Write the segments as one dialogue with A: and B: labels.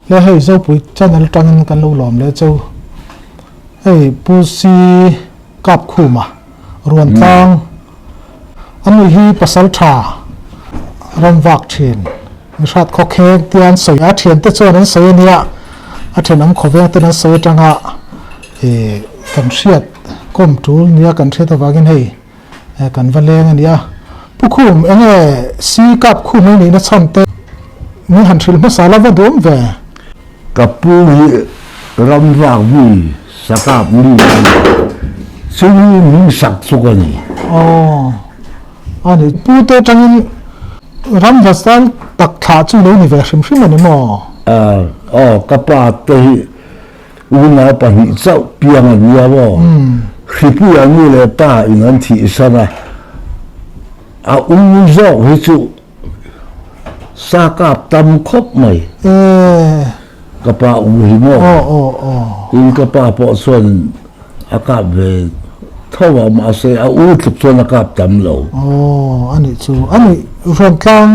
A: le hei zo pui channel tangin kan lo lom le chu hei pu si kap khu ma ruan tang anu hi pasal tha ram vak thin misat kho khe tian soi a thian te chon an soi nia a then am khove te na soi tanga e kan riat kom tul nia kan the tawagin hei kan valeng ania pukhum enge si kap khu mai ni na chante ni han thil ma sala va dom ve
B: kapu hi ram vak vi sakap ni suni min sak chukani
A: ani pu te tangin ram vasal tak tha chu lo ni ve shim shim ani mo
B: kapa te una pa hi chau piang ani abo khipu ani le pa in an thi sana a zo hi chu sakap tam khop mai kapa hi mo in kapa po son akap ve thawa ma se a tlup chon akap tam lo
A: ani chu ani ron tlang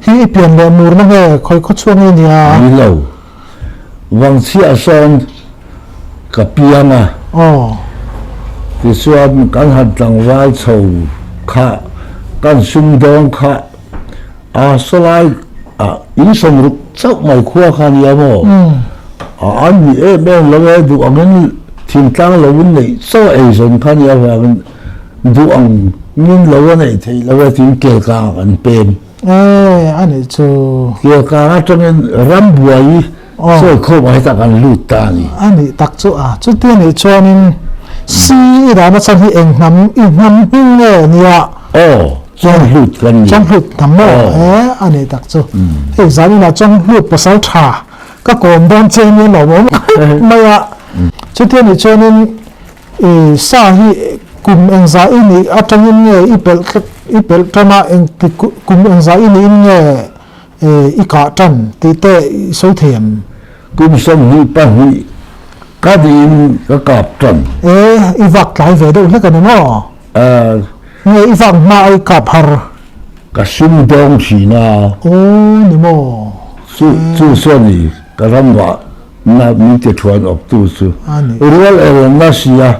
A: hi pian le mur na he khoi kho chuang ni ya
B: ni lo wang chia son kapianga ti suam kan hat tang vai chou kha kan sum dong kha a solai a in som ruk chau mai khua khan ya mo an ni e ben lo e du angen tin tang lo win nei so e son khan ya wa du ang nin lo nei thei lo tin ke ka an pen
A: ani chu
B: ke ka atong ram buai so kho bai ta kan lu ta ni
A: ani tak chu chu te ni chonin si ra na chan hi eng nam hing nge nia
B: chong hlut kan ni
A: chong hlut nam mo ani tak chu e zani na chong hlut pasal tha ka kom don che ni lo mo maya chu te ni chonin sa hi kum eng za ini atangin nge ipel tama eng kum eng za ini nge ika tan ti te so them
B: kum som hi pa hi ka din ka kap tan
A: i vak lai ve do le kan no nge i vak ma ai kap har
B: ka sum dong si na
A: ni mo
B: chu so ni ka ram wa na mi te chuan op tu su rual na sia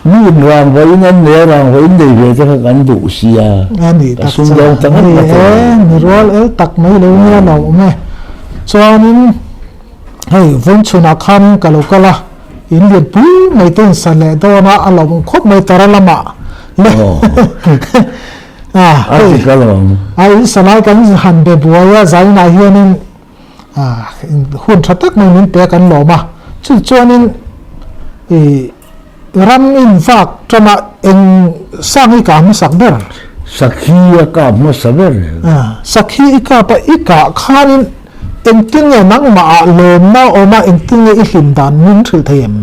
B: ni rang với nên nè rang với đây về cho cái đủ xia
A: ani tak
B: sung dong tang
A: ni rol tak mai lo nia no me chuanin hei von chuna khan kalokala in lian pu mai ten sale do na alom khop mai taralama le
B: ai kalom
A: ai sanai kan han be buaya zai na hianin hun thatak mai min pe kan lo ma chu chuanin ram in vak trama eng sangi ka ma sakber
B: sakhiya ka ma saber
A: sakhi ka pa ika khanin eng tinge nang ma lo na o ma eng tinge I hlim dan min thil them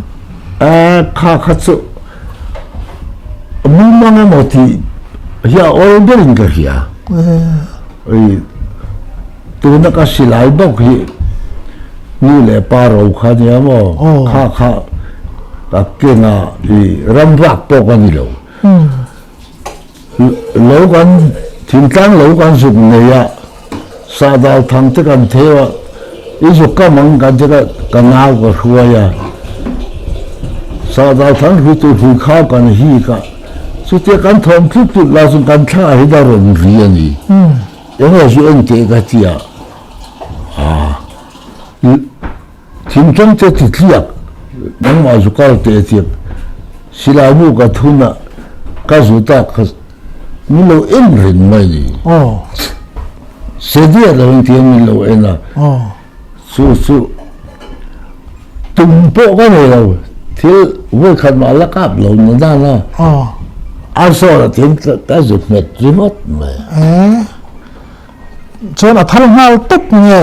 B: kha kha chu mu ma ma ti ya orderin ka hiya tu na ka silai bok hi ni le pa ro kha ni mo kha ka kenga ram vak po kan ni lo kan tin tang lo kan suk ne ya sa dal thang te kan thewa I su ka mang kan te ka na ko huwa ya sa dal thang hu tu hu kha kan hi ka su te kan thom thu la su kan tha hi da ron ri ani ya su en te ka tia tin tang te ti tiak nang ma zu ka te tiak sila mu ka thuna ka zu ta ka ni lo en rin mai ni se dia lo en tiang ni lo ena su tum po ka ne lo thil wo khat ma la kap lo na da na a so la tin ka zu met remote mai
A: chon a thal hal tak nge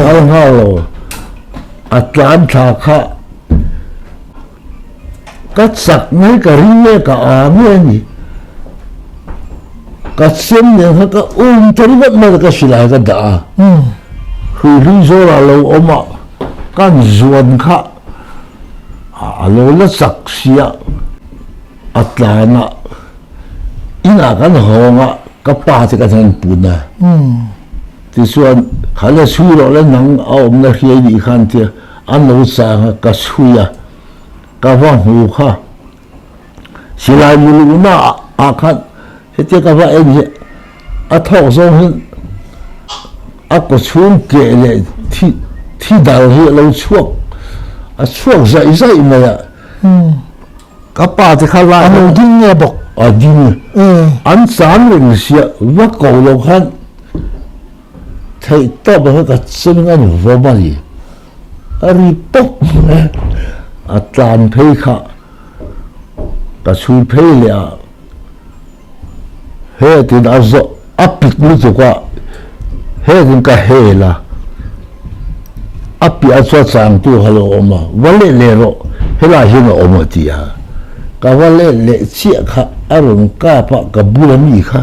B: lo atlan tha kha cắt sặc mấy cái ringe cả ame ni cắt xem những cái cho nó mà cái gì lại cái đã khi lý do là lâu ôm ạ cái zuan khá lâu là sặc xia atlana ina cái hông ạ cái pa thì cái thằng bún à thì xuân khá là suy rồi là nắng ôm là khi đi khăn thì ăn lâu sáng cả suy cả vang hù kha chỉ là một lúc nào khăn thế thì cả vang em thọ xong hơn có xuống kệ lại thì đào hiện lâu chuộc chuộc dậy mà các bà thì khá là
A: anh đi nghe bọc
B: đi anh sáng mình sẽ vắt cầu lâu khăn thầy to bằng cái chân anh vô mà gì anh bốc tràn phê khá cả chui phê lẹ hết thì đã rõ áp bịt như thế qua hết thì cả hết là áp bịt cho sang tu hà lô mà vấn đề lẹ rồi hết là hiện ở mà thì cả vấn đề lẹ chia khá anh cả bạc cả bù làm gì khá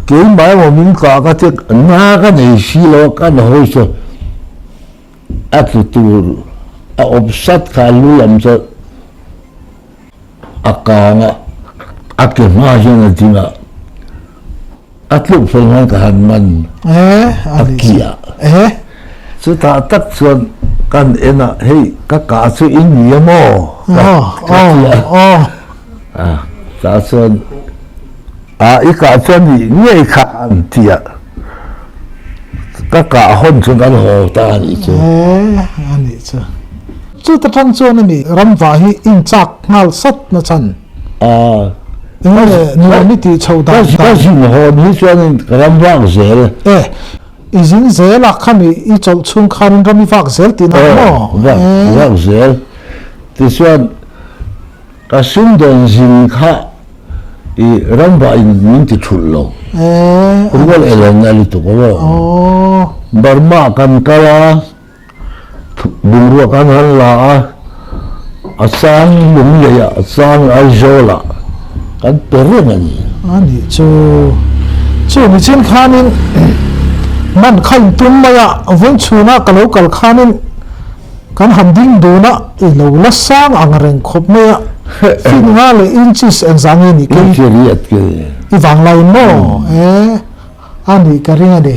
B: cái máy mà mình cả cái chuyện na cái này xí lo cái nào hồi số tu sát cái lu làm cho càng cái mà cho nên thì mà lúc phải mang cái hành man kia chứ ta tất nhiên cái em hey cái cả sự in nhiều ta chuyện ít cả chuyện gì ngay cả anh thì các cả hôn chúng ta hồ ta đi chứ
A: anh đi chứ chú ta thằng chú này ram vải in chắc ngal sắt nó chân nhưng mà người này thì châu ta
B: cái gì mà hồ ní cho nên ram vải dễ
A: izin dễ là khăm ý châu chung khăn ram vải dễ thì nó
B: vải dễ thì cho cái xung đột gì khác ram vải mình thì chul lo cũng có lẽ là ngay lúc đó Burma kan kaya bungru kan hala asang lumle ya asang aizola kan perengani
A: ani chu mi chen khanin man khain tum maya von chuna kalau kal khanin kan handing duna ilo la sang angreng khop me finga le inches and zangeni ke
B: riat ke
A: iwang lai mo ani karinga de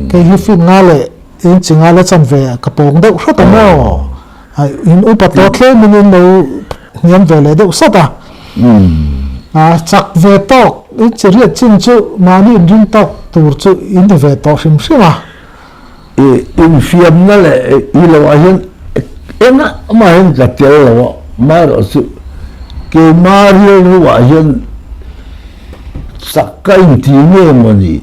A: cái hi phim nga lệ in chỉ nga lệ chân về cái bông đậu rất là mò in u bắt đầu khi mình đâu nhận về lệ đậu rất chắc về tóc in chỉ riêng chính chú mà đi riêng tóc tour chú in về tóc xem mà
B: in phim nga lệ in lâu anh em á mà anh gặp tiêu lâu mà rồi chú cái Mario lu anh sắc cái tiếng nghe mà đi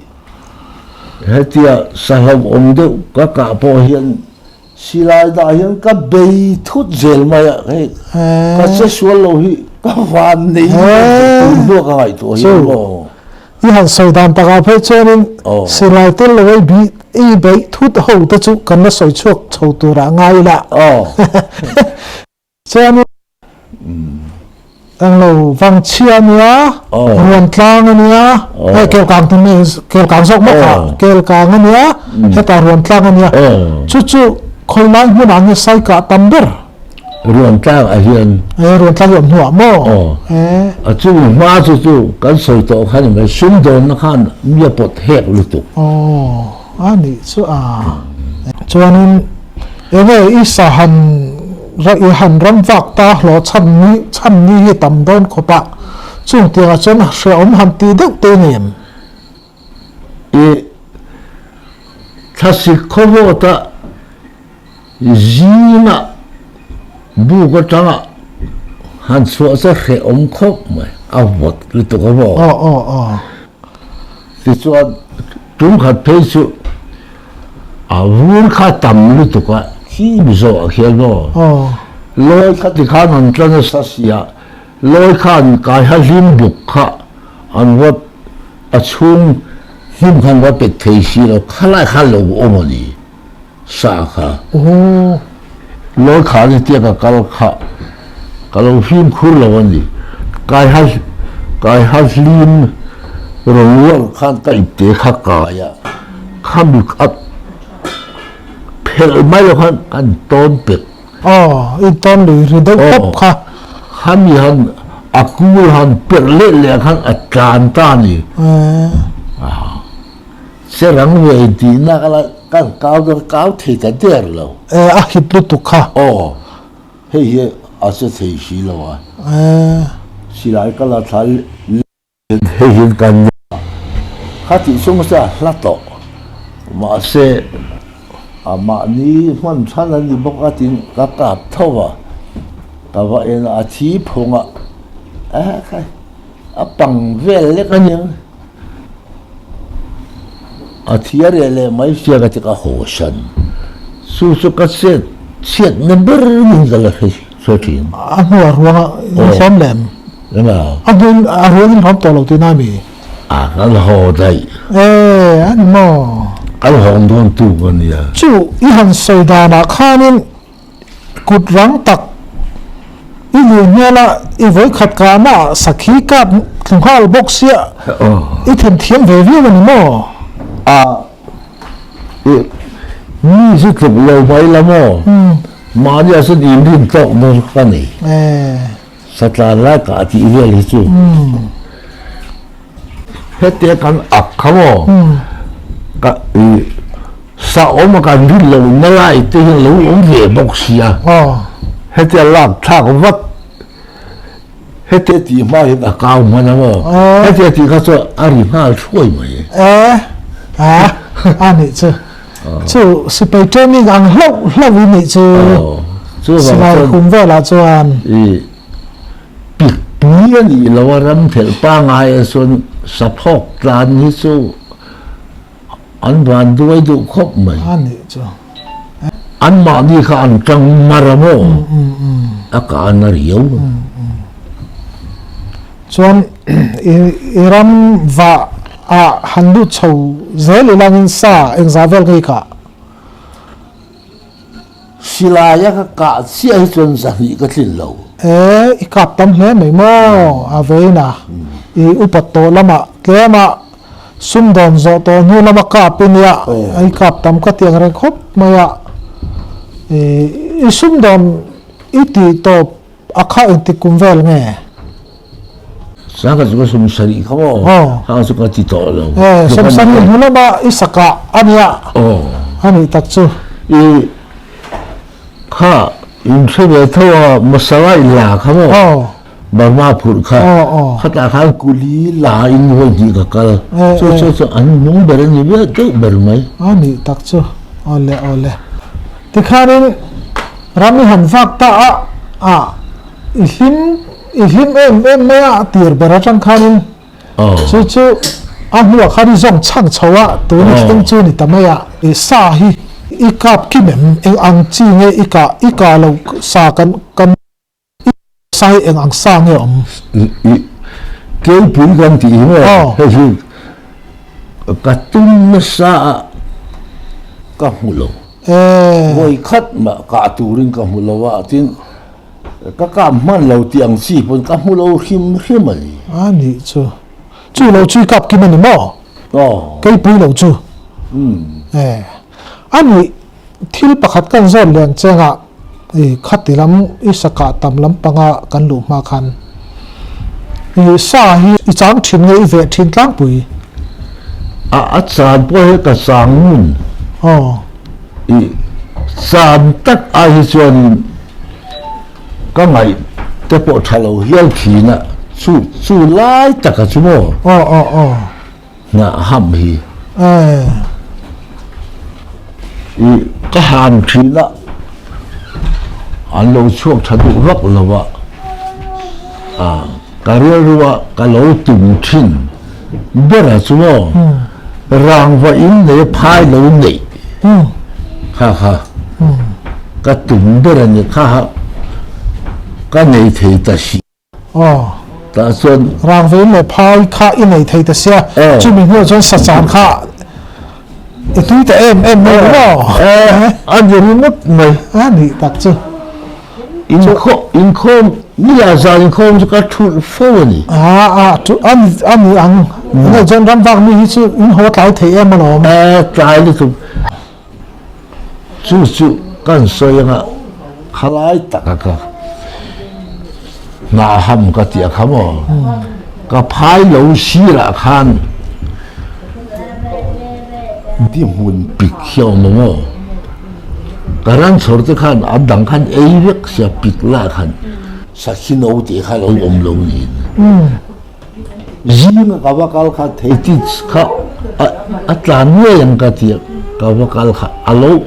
B: hết tiệt saham ông đâu các cả bộ hiện xí lại đại hiện các bầy thút dễ mà cái các sẽ xóa lâu hi các van này tụi nó cái tuổi hiện lo
A: đi hàng sợi đàn ta gặp phải cho nên xí lại tên là cái bị bầy thút hậu ta chú cần nó sợi chuộc chầu tụi ra ngay là cho nên đang lâu vang chia nữa, nguồn tlang nữa, kêu càng thì mình kêu càng sốc mất cả, kêu càng nữa, hết cả nguồn tlang nữa, chú khơi lại muốn ăn sai cả tâm bơ,
B: nguồn tlang ở hiện,
A: nguồn tlang ở nhọ mò,
B: chú mà chú cái sợi tổ khai này xung đột nó khai nhiều bột hẹp luôn tụ,
A: anh chú cho nên em ấy ít sa hành rồi hành ram vạc ta lo chăn ni tầm đón có bạc chung tiếng chân sẽ ôm hành tí được tên niệm
B: ta sẽ có vô ta gì mà bu có chẳng à hành số sẽ sẽ ôm khóc mà vật lúc đó có vô thì cho chúng hạt phê sự vốn khá tầm lúc đó có khi bây giờ khi đó lối khát thì khá nằm trong cái sát xia lối khát cái hai lim bục khá anh vật chung lim khăn vật bị thay xí rồi khá lại khá lâu ôm đi sa khá lối khát thì tiếc cái lâu lim khur lâu đi cái hai lim rồi khăn cái tế khá cái khá bị hết mấy lúc hắn tôn biệt
A: ít tôn thì đâu khóc ha
B: hắn gì hắn cú hắn biệt lệ lệ hắn tràn tan đi sẽ răng về thì nó cái cao thì cái tiền rồi
A: hít lụt tục ha
B: hay sẽ thấy gì rồi xí lại cái là thấy hiện cần khá thì xuống ra lát tổ mà sẽ mà ní mình thấy là ní bốc cái tiếng cái cạp thâu cái vậy là chỉ phong cái bằng về lấy cái những thì ở đây mấy xe cái hồ sân su cái xe xe number những cái là số tiền
A: mua ruộng xóm lem
B: đúng không
A: ruộng không to lâu thì nào mi
B: cái hồ đây
A: anh mò
B: cái hồ đông tu cái này
A: chú ý hành soi đà na khá nên cụt răng tắc ý liền nghe là ý với khát cá mà sắc khí cáp thùng hoa bốc xịa ý thiên thiên về viết mình mò
B: นี่สิถูกเราไว้แล้วมั้งมาเนี่ยสุดอินดินโตนู่นกันนี่สตาร์ละกะที่เรื่องที่จู่เฮ็ดแต่กันอักเขากะสาวมากันดินเราไม่ไล่ที่เราองเวบกเสียเฮ็ดแต่ลากทางวัดเฮ็ดแต่ที่มาเห็นอากาศมันนะมั้งเฮ็ดแต่ที่เขาจะอาริมาช่วยไหม
A: อันนี้就是被证明讲老为你是来红外了转
B: ปีนี้เราว่ารำเถิดป้างายส่วนสะโพกตานนี่สู้อันบ้านด้วยดูครบไหม
A: อันนี้
B: อันมานี่ข้าอันจังมาระโมอาการน่าเรียว
A: ส่วนรำว่าฮันดูชาวเซลิลังซาเอ็งซาเวลกี้กะ
B: ศิลายะกะเสียจนสักนิก็สิ้นเรา
A: อีกับตำเล่ไม่มออาเวนะอุปโตละมาแกมาซุ่มดอนโซโตนูละมากาเป็นยากับตำก็เตียงเรงครบมาซุ่มดอนตีโตอาคาอินติคุมเวลไง
B: สังกัดก็สมศรีเขาเขาสุกติดต่อเรา
A: สมศรีนูละมาอิสกะอันนี้ตักจู
B: ข้าอินเทอร์เน็ตทั่วมาสลายหลาเขาบางมาพูดข้าตาข้ากุลีหลาอินวันจีกับกันอันนู้นเบอร์นี่เบอร์เจ้าเบอร์ไหม
A: อันนี้ตักจูเอาเลยที่ข้านี่รามีหันฟักตาอิหิมเอ็มไม่ตีร์เบอร์จังข้านี่จู่อันหัวข้านี่ส่งช่างชัวตัวนี้ต้องจู่นี่ทำไมสาฮีอีกาบกิมเอ็งอังจีเงอีกาเราสากันใส่เอ็งอังสร้างเง
B: เกี่ยวกับกันที่ว่าเฮ้ยกระตุ้นมาสาก็หูโลวัยคัดมากาตูริงก็หูโลว่าที่ก็กำมันเราเตียงสี่คนก็หูโลหิมมัน
A: อันนี้จู่เราจู่กับกิมนี่มั้งเกี่ยวกับเราจู่อันนี้ที่ประคัดกันส่วนเรื่องเจ้าขัดที่ลำอิสกาตำลำปังกันหลุมมาคันสาฮีจางถิ่นเงยเวทินตั้งปุย
B: อาจารย์พ่อให้กับสางมุนสามตักอาฮิส่วนก็ไงแต่พอทะเลเฮี้ยวขีน่ะสู้ไล่ตักกันชั่วโมงน่ะห้ามฮีก็หามทีละอันเราช่วงฉันดูรักเราว่าการเรียกว่าการเราตุ่มทิ้งเบื่อจังรางว่าอินในพายเราเนี่ยค่ะก็ตุ่มเบื่อเนี่ยค่ะก็ในเทตสีแต่ส่วน
A: รางว่าอินในพายค่ะอินในเทตสีจุดมีหัวจนสัจจานค่ะตุ้ยแต่เอ็มไม่รู้
B: อันนี้มุดไหม
A: อันนี้ตักจู
B: อินโคมนี่อาจารย์อินโคมจะกระตุ้นฟ้านี่
A: อันนี้เนี่ยจนรำฟังมีชื่ออินหัวใจเทียมมาหรอ
B: ใจเลยถูกจู่กันสวยงะขลายตักกะน่าห้ามก็เตียขโมก็พายเหลาชีละคัน di mun pik hiao mo karan chor te khan adang khan eirek sia pik la khan sakhino te khan om lo ni jing ka wakal kha theiti kha atlan ne yang ka ti ka wakal kha alo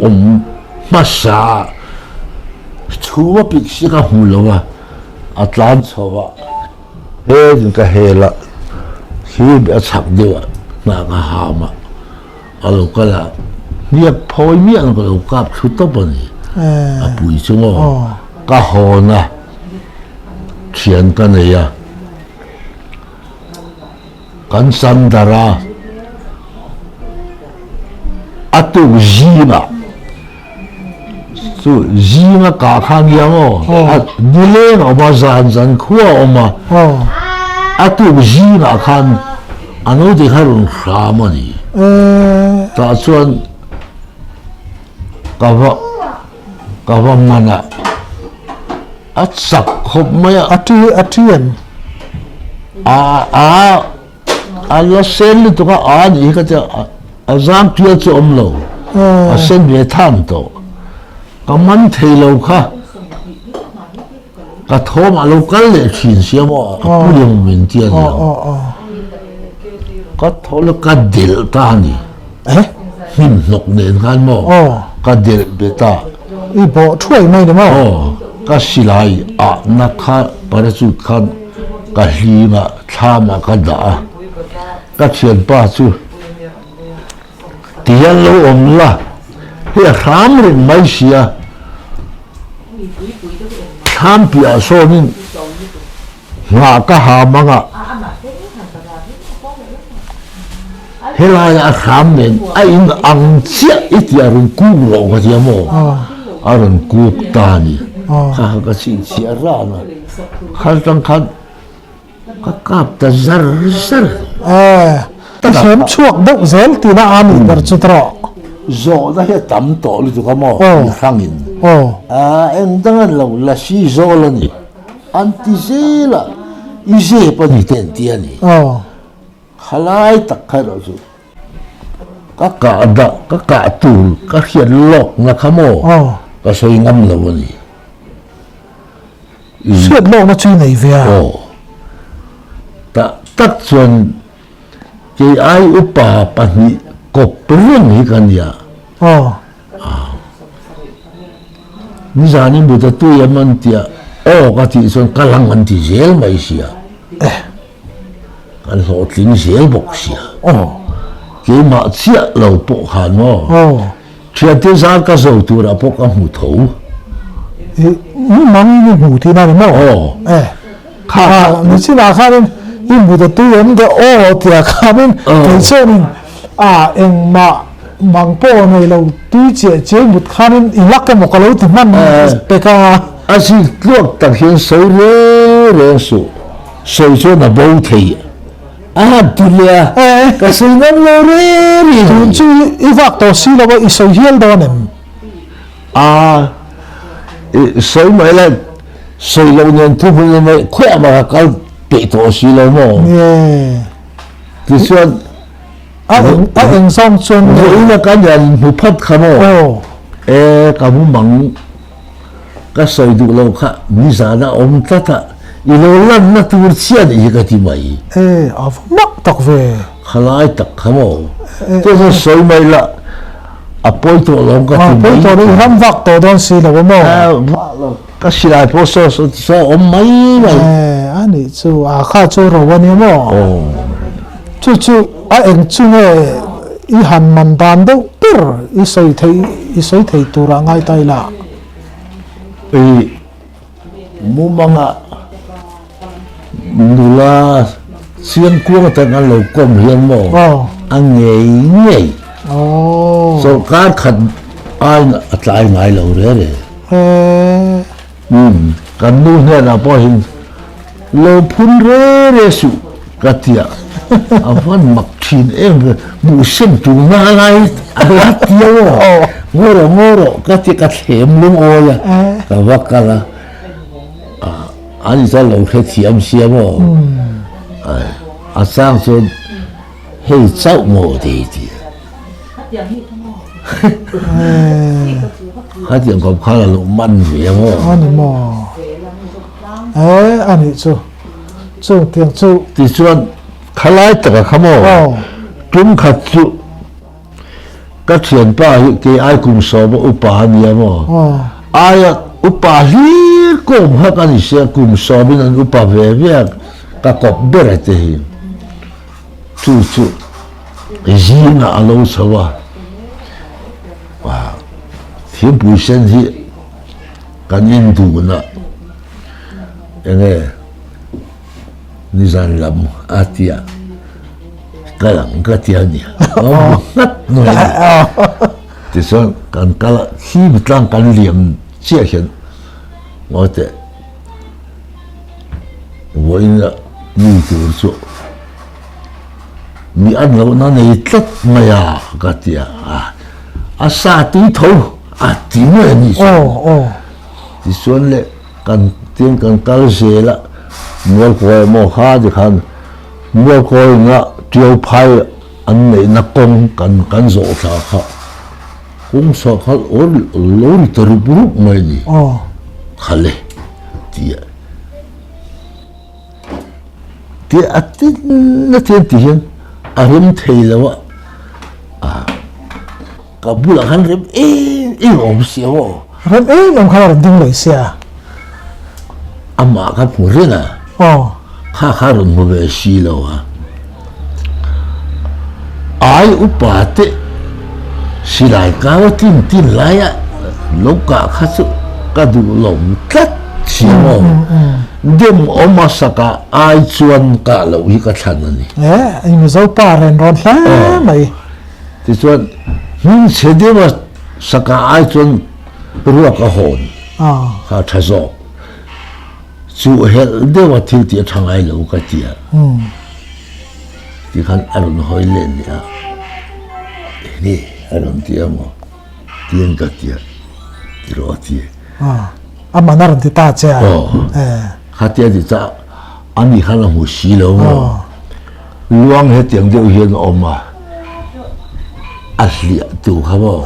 B: masa chuwa pik si ka hulowa atlan chowa he ka hela hi be chak dewa na ka hama alo kala niak phoi mian ko kap thu to bani a pui chungo ka hona thian ka ne ya kan sandara atu jima so jima ka khang yang o dile no ba zan khua o ma atu jima khan ano de harun ramani ta chuan kawa mana atsak khop maya
A: atian
B: ala sel to ka ani ka cha azam tia chu omlo a sen be tham to ka man theilo kha ka thom alo kal le thin siamo ka pulim min tia ni ka thol ka dil ta ni him nok nen kan mo ka dil beta
A: i bo thui mai de mo
B: ka silai a na kha parachu khan ka hlima thama ka da ka thian pa chu tian lo om la he ram rin mai sia tham pia so nin nga ka ha manga hela ya ram nen a in ang chia itiarun ku lo ka dia mo arun ku ta ni ha ka si chia ra na khal tang khan ka kap ta zar
A: ta hem chuak deuh zel ti na ami dar chu tro
B: zo da he tam to lu tu ka mo hangin en dangan lo la si zo la ni anti zela ise pa ni ten ti ani halai tak kha ro chu ka tu ka hian lok na ka mo ka soi ngam lo ni
A: suat lo na chui nei ve
B: ta tak chuan ke ai upa pani kop perang hi kan ya ni zani bu ta tu yaman tia ka ti son kalang an ti zel mai sia kan ho tling zel bok sia ke ma chia lo po han mo chia te za ka zo tu ra po ka mu tho
A: ni mang ni mu ti na mo kha ni chi na kha ren in bu da tu yam de tia kha men ke so ni eng ma mang po nei lo tu che mut kha ren i lak ka mo ka lo ti man pe ka
B: asi luak tak hian so re su so cho na bo thei tu lia ka so nam lo re
A: tu chu i vak to si lo i so hial do nem
B: so mai la so lo nen tu hu mai khwa ma ka pe to si lo mo ti chuan
A: eng song chuan
B: ina ka yan mu phat kha mo ka mu mang ka soi du lo kha ni za na om ta i lo lan na tur chian i ka ti mai
A: av mak tak ve
B: khalai tak kha mo to so soi mai la apoi to lo ka ti
A: mai to ri ram vak to don si lo mo
B: ka silai po so om mai
A: ani chu kha chu ro wa ni mo chu eng chu ne i han man dan do per i soi thei tu ra ngai tai la
B: mu manga nula sian kuang ta ngal lo kom hian mo ang ngei so ka khat ai atlai ngai lo re kan nu ne na po hin lo phun re su katia avan makhin em mu sem tu na lai atia ngoro kati ka them lung oya ka wakala ani sa lo khe thiam siamo sang so hei chau mo de ti 还点个看了路慢点哦。
A: อันนี้หมออันนี้จู่เตียงจู่
B: 第三，看来这个看么？中卡住，个前把给爱公司么有把你么？哎呀，有把你公他跟你说公司么能有把外面个搞别来的，จู่人啊老丑啊，哇，挺不现实，跟印度呢，因为。你让人阿爹，个人个爹呢？我就说跟个希望跟连接线，我的我应该你就做，你按照那你这么呀个爹啊杀对头啊怎么你说？就说嘞，跟个些了。我过莫下就看，我过那招牌安尼那讲跟做啥哈，讲啥哈我老里头不买呢，好嘞，第啊那天底下啊人退了哇，个不了看人我不行哦，
A: 人侬看人定来些
B: 阿妈个仆人啊。他人不会死了啊！哎，我把的是来搞定来呀，老家开始搞到老家去么？你我马上个爱转搞了一个产了呢。
A: 因为做把人乱噻没。
B: 就说你前天嘛，是个爱转如个好他才说。就那我听见唱爱楼个dia，你看阿伦会练的啊，你阿伦dia么，点个dia，第二dia，
A: 阿妈那人的大家，
B: 他dia就咋，阿你看了有死了么？luang he tiang dia hian om a hlia tu kha bo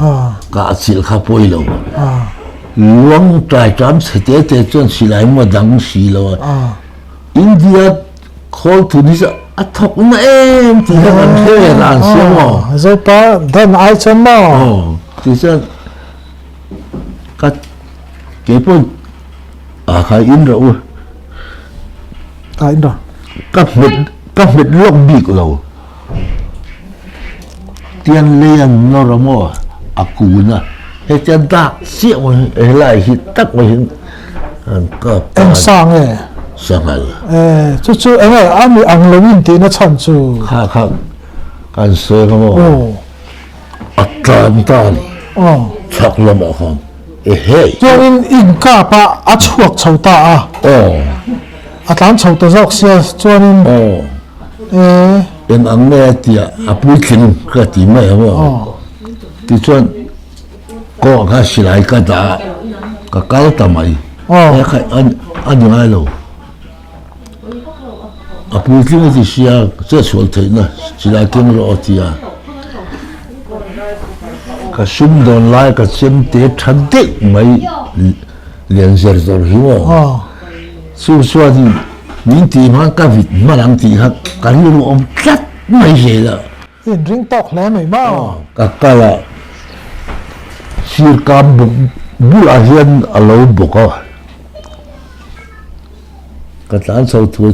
B: ka chil kha poi lo luang trai tram sete te chon silai mo dang si lo India call to this a thok na em ti han the ran sia mo
A: zo pa dan ai chen mo
B: ti sa ka ke pon a khai in ro
A: ta in ro
B: các biệt lộc bị của đâu tiền liền nó ra mua cú na hết chân ta xịu lại hít tắc mà hít
A: em sang
B: rồi
A: chú em anh ăn lông in tiền nó chăn chú
B: khác can sơ không tan tan chắc là mà không hey
A: cho in cả pa chuộc chầu ta tan chầu ta róc xe cho nên
B: em ăn nghe thì bùi kinh cái gì mà không thì cho có cái gì lại cái đó cái cao tầm ấy cái anh những ai đâu bùi kinh thì xia这说的呢是来跟着的呀cái sum don lại cái xem tế chân tế mấy liền ser rồi hiểu không số số thì những tí mà cái vịt mà làm tí khác cái luôn ông cắt mấy gì đó
A: in ring tóc lẽ mày mau
B: cái là sir cam bu là hiện ở lâu bốc cái tán sâu thua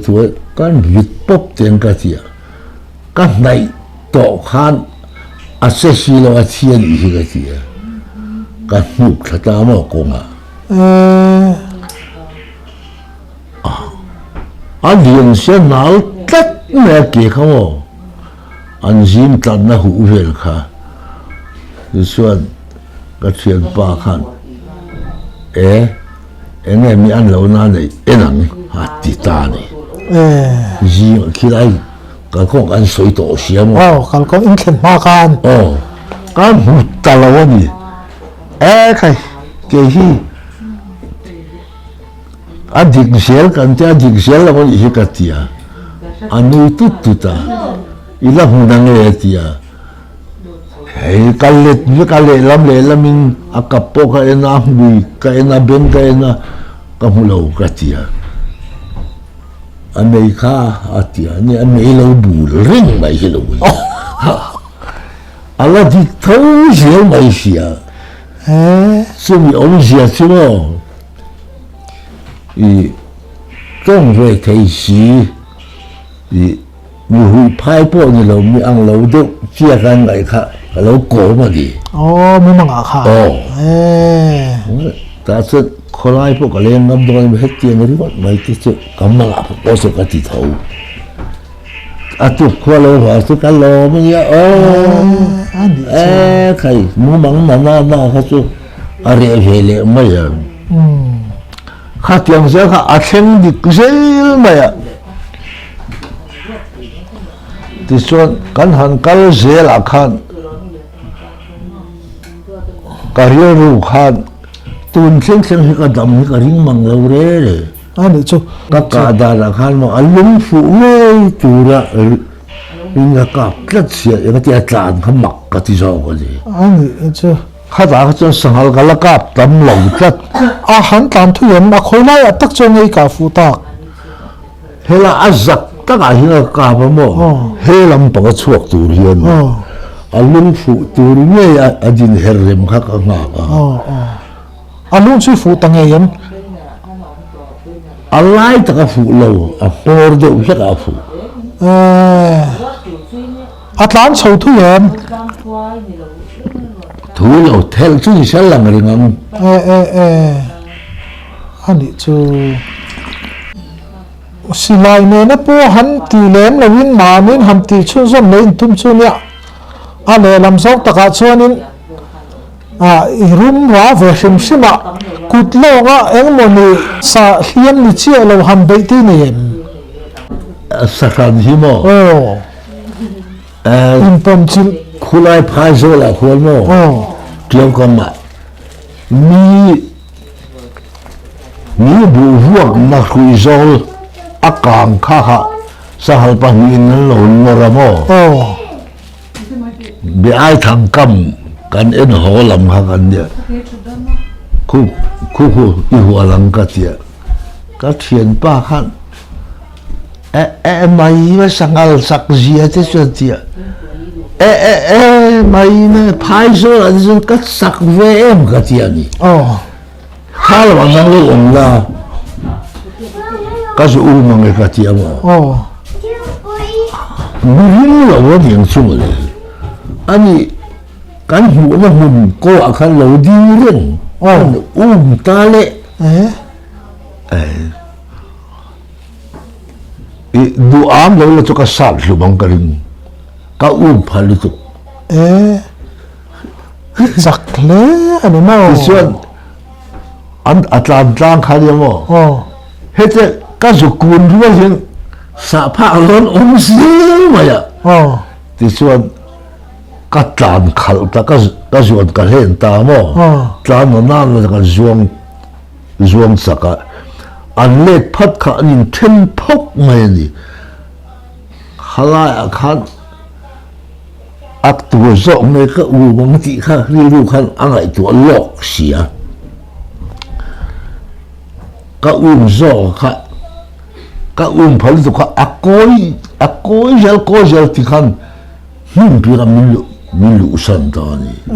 B: cái vịt bốc tiền cái gì cái này tổ khan sẽ xí lo thiên gì cái gì cái mục là ta mà công anh liền sẽ nói tất mẹ kia không anh zim tan na hữu về khá thì xuân cái chuyện ba khăn em em ăn lâu na này em ăn hạt tít ta này zim khi lại cái con ăn sôi tổ xiêm
A: cái con in khen ma khăn
B: cái hụt ta lâu đi cái gì adik sel kan te adik sel la kon hikatia anu tututa ila hunang le tia cái lệ làm mình cặp bộ cái na mùi cái na bên cái na cái mù lâu cái gì anh ấy khá ati anh ấy lâu bù ring mấy lâu Allah di thấu hiểu mấy gì xong rồi ông gì chứ mà công việc thấy gì nhiều huy phái bộ như lâu mi ăn lâu đâu chia cái này khác cái lâu cổ mà đi
A: mi mang à khác
B: ta sẽ khó lại bộ cái lên ngắm đôi hết tiền rồi đó mấy cái sự cảm mà làm có sự cái gì thấu chụp khoa lâu hóa sự cái lâu mà nhá cái mua măng na cái sự rẻ về lệ mà ya khác tiếng sẽ khác xem đi cái gì mà ya thì số căn hẳn cái gì là khan cái rượu khan tuần sinh cái đầm cái ring mang lâu đấy
A: anh chú
B: các cả đà là khan mà lúng phụ mê chủ ra mình là cặp rất xịt cái tiền tràn không mặc cái gì sao cái gì
A: anh chú
B: khai thác cho sang hal cái là cặp tấm lòng rất
A: hắn làm thu nhập mà khối này tất cho ngay cả phụ tạc
B: hay là giặc tất cả những cái cặp mà hay làm bằng cái chuột tủ riêng lúng phụ tủ riêng anh nhìn herem khác cái ngà
A: lúng chú phụ tang em
B: lại tất cả phụ lâu bor đều hết cả phụ
A: lan sầu thu nhập
B: thu lâu theo chú sẽ làm cái ngắm
A: anh chú xí lại này nó po hắn tì lém là win mà nên hắn tì chú dân lên tum chú nhá lệ làm sao tất cả cho nên rum ra về xem xem mà cút lâu em muốn đi sa hiền đi chia lâu ham bậy tí này
B: sa khăn gì mà
A: impom chil
B: khulai phai zo là khul mà kiểu con mà mi bu vuông na khui zo akang kha sa hal pa hin lo ngora mo bị ai thằng cầm kan en ho lam ha kan dia khu i hu lang ka tia ka thian pa khan mai ma sangal sak zia te so tia mai na phai zo la zo ka sak ve em ka tia ni khá là bằng năng lượng là cái sự u mà người ta chia mà muốn là có điện chung rồi anh cái vụ nó hùn cô ở khăn lâu đi lên ta lệ đủ ám lâu là cho cái sạt lũ bằng cái rừng cái phải lũ tục
A: giặc lẽ anh mà
B: thì xuyên anh Atlantic khai đi mà hết cái sự cuốn luôn chứ xã phá lớn xí mà ya thì xuyên cái tràn khẩu ta cái ruộng cái hiện ta mà tràn nó nằm là cái ruộng sạc anh lết phát cả nhìn thiên phúc mày đi halai akhan tu zong này cái u bằng chỉ khác đi du khan anh ấy tu lok xia cái zong khác cái phải tu khác akoi gel thì khan bị làm mình lũ san ta ni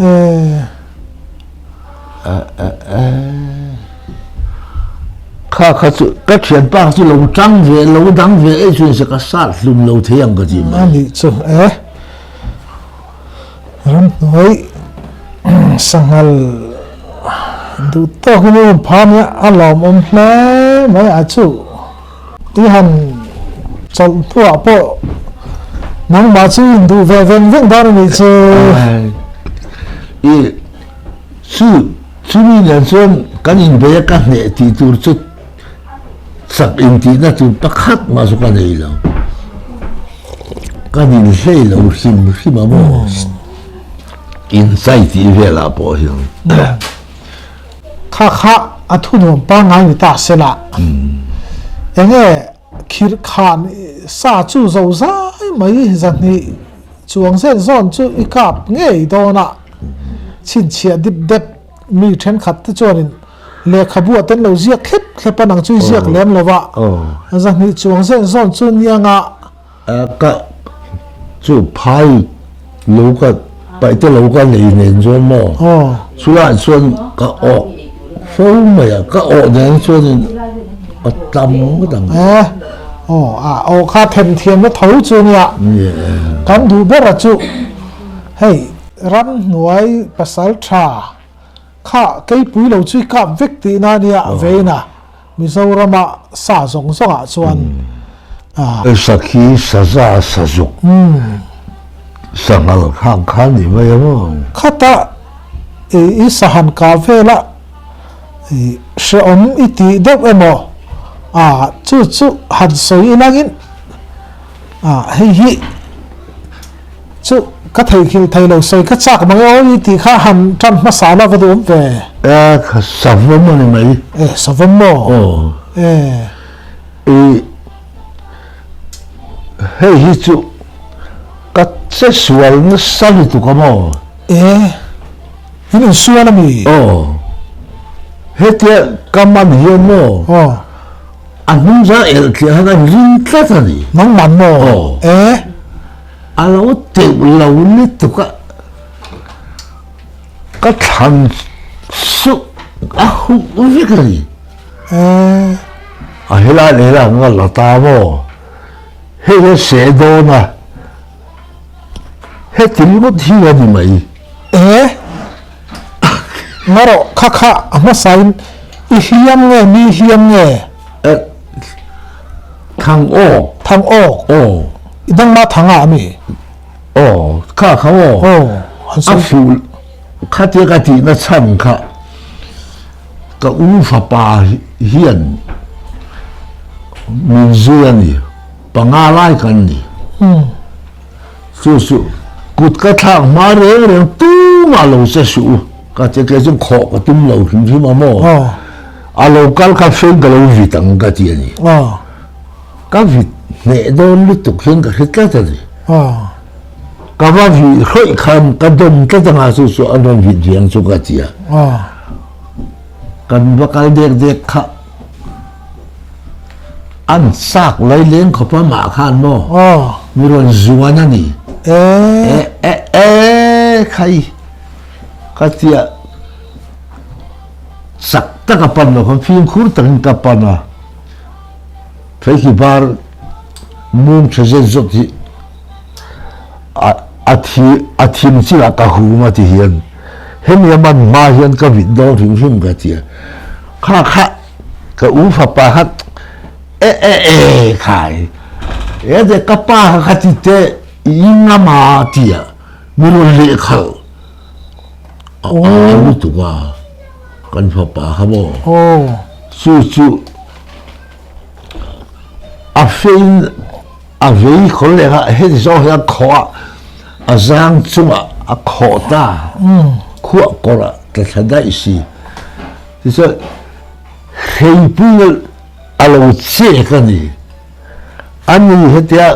B: khá cái chuyện ba chứ lâu trăng về ấy chuyện sẽ có sát lùm lâu thế anh cái gì mà
A: anh chứ ram nói sangal du to cái này phàm ya alom le mấy chú đi hành chọn thua bộ nắng bà chú du về veng đó này chứ
B: chú mình là chuyện cái gì bây giờ cái này thì tôi chút sắp in thì nó tụi bắt khát mà số cái này là cái gì hay là xin mà mua inside thì về là bảo hiểm
A: khá thu nhập ba ngày người ta sẽ là em nghe khi khan sa chú giàu giá mấy dân này chuang sen zon chu ikap ngei dona chin chia dip dep mi then khat te chonin le khabu aten lo ziak khep anang chu ziak lem lova azang ni chuang sen zon chu nianga
B: ka chu phai lo ka pai te lo ka nei nen zo mo chu la chuan ka o fo mai ka o nen chuan a tam ko dang
A: kha them thiam na thau chu nia kan du bera chu hei ran nuai pasal tha kha kei pui lo chui kap vek ti na nia veina Mizorama sa zong zonga chuan
B: sakhi saza sazuk sangal khang khan ni mai mo
A: khata i sahan ka vela she om iti dok emo chu han soi inangin hi chu ka thei khil thei lo soi ka chak mang o iti kha han tran masala va dum ve
B: ka savam mo ni mai
A: savam mo
B: hei hi chu ka che sual na sali tu ka mo
A: ini sual mi
B: hetia kaman hian mo anung za el ki hana rin tlata ni
A: nang man mo
B: alo te lo ni tu ka than su a hu vikari a hela nga la ta mo he se do na he til mo thi ni mai ngaro
A: kha ama sain i hiam nge mi hiam nge
B: thang o
A: idang ma thanga mi
B: kha o a fu kha ti na chan kha ka u fa pa hian min zuani pangalai kan ni su kut ka thang ma re tu ma lo se su ka te ke jong kho ka tum lo him ma mo a lo kal ka fen ka lo vi tang ka ti ni ka vi ne don lu tu khen ka het ka ta ni ka va vi khoi khan ka dom ka tanga su an don vi jiang su ka ti kan ba kal dek kha an sak lai leng kho pa ma khan mo mi ron zuana ni khai ka tia sak ta ka pan lo kham phim khur tang ka pana phei ki bar mum chaje zot hi a thim chi la ka hu ma ti hian hem yaman ma hian ka vit do ring ka tia kha ka u fa pa hat khai de ka pa ha ti te inga ma tia mi ro le khal lu tu ba kan fa pa ha mo chu a fein a vei khol le ha he zo ha kho a zang chuma a kho ta khu ko ra ta thada isi ti so hei pu alo che ka ni ani hetia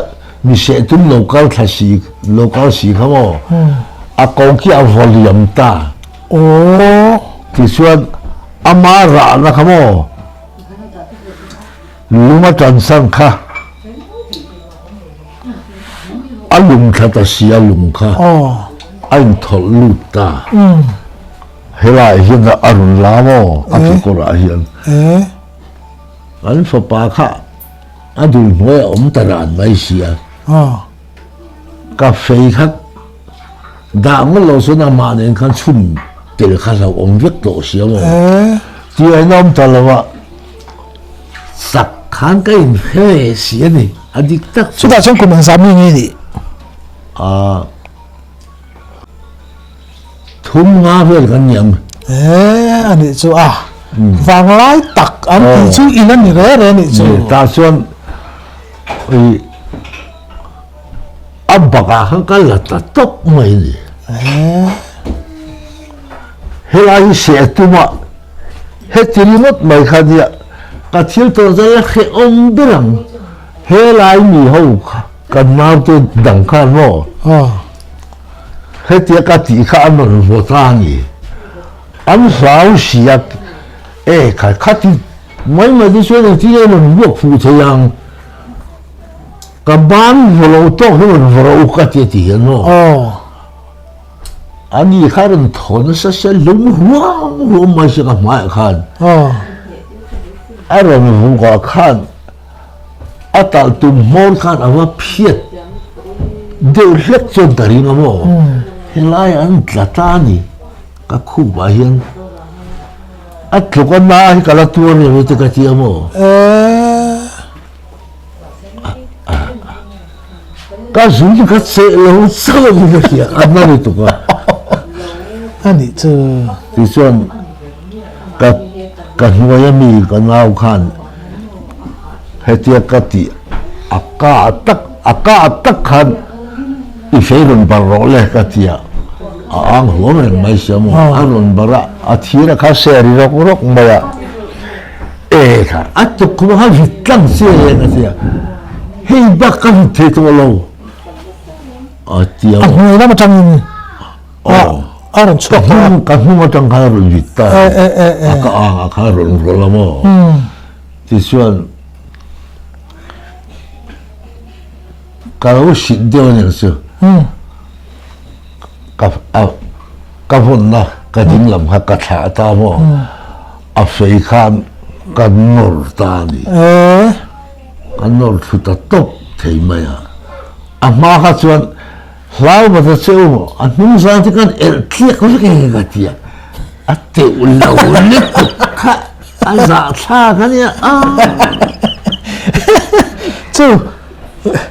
B: mi se tum local si khamo a kong ki a volume ta ti suan amara na khamo luma transan kha alum kha ta si alum kha ain thol lu ta hela hian da arun lamo a ki ko ra hian an fa pa kha adul moi om taran mai sia ka fei khat da ngol lo so na ma nen khan chun tel kha sa om vek to sia mo ti ai nom talawa sak khan ka in he sia ni adik tak
A: sudah chang kumang sami ni
B: thum nga vel kan yang
A: ani chu vang lai tak an ti chu in an ni re ni chu
B: ta chuan abaka han ka la ta top mai ni helai se tuma hetirimot mai khadia ka thil to za khe om berang helai mi ho kan mau tu dang khan mo hết tiệt cái gì khác anh nói vô ta nhỉ anh sao xí à cái khác thì mấy cái chuyện này thì anh nói vô phụ thế rằng cái bán vô lâu to nó vô lâu cái gì nó anh đi khai lên thôn nó sẽ lúng hoang mà sẽ làm mai khan anh rồi mình cũng có khan anh tạo tụm môn khan anh vào phiệt đều hết chân tari nó mò hiện nay anh là ta nhỉ các khu bảo hiểm anh chụp cái na cái là tua này mới cái gì mò cái gì cái xe lâu sao như cái gì anh nói được không
A: anh ấy chứ
B: thì xong cái người mi cái nào khan hết tiệt cái gì aka khan phải luôn bảo rồi cái gì anh hiểu mình mấy xem mà anh luôn bảo thì là cái xe đi róc mà anh chụp cũng hay vịt lăng xe cái gì hey bác cái thế thôi lâu thì
A: anh người đó mà chẳng anh chụp
B: cái mà chẳng khai rồi vịt ta khai rồi là mà thì xong cái đó xịn điều này sao cái phần na cái tiếng làm cái thả ta mà phải khan cái nồi ta đi cái nồi thì ta tốt thì mày mà cái chuyện lao mà ta chịu mà nung sang thì cái kia có cái gì tiểu lâu nhất cái giả xa cái này
A: chứ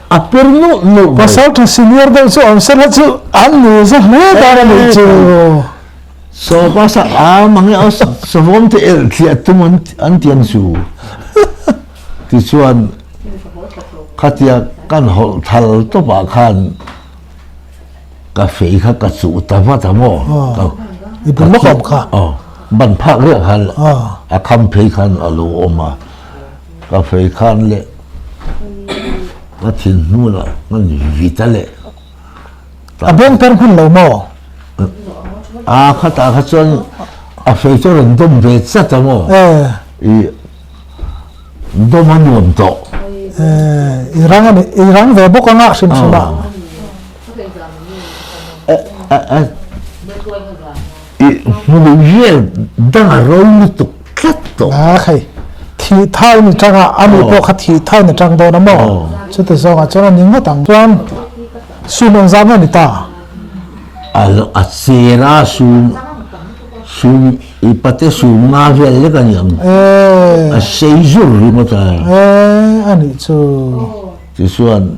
B: perno
A: pasal tu senior dah so amser lah tu anu sah ni dah ni tu
B: so pasal mangnya sebelum tu lihat tu antian su di suan katia kan hal tu bahkan kafe ka su utama tamo
A: ibu makan ka
B: ban pak dia kan akampe kan alu oma kafe kan le nó thiên nu là nó vì ta lệ
A: bên bên hun lâu mò
B: khát ta khát chân phải cho人都唔知怎么都蛮弄到
A: Iran về bốc con ngã xem ba
B: nó bị đang rồi nó tục cắt to
A: khay thì thay ni trang anh ấy bốc thì thay ni trang đó nó mò chứ từ sau cho nó những cái tầng cho suy luận ra người ta
B: xe ra su ipate su nga về lấy cái nhầm xây rồi mà ta
A: anh ấy chứ
B: thì xuân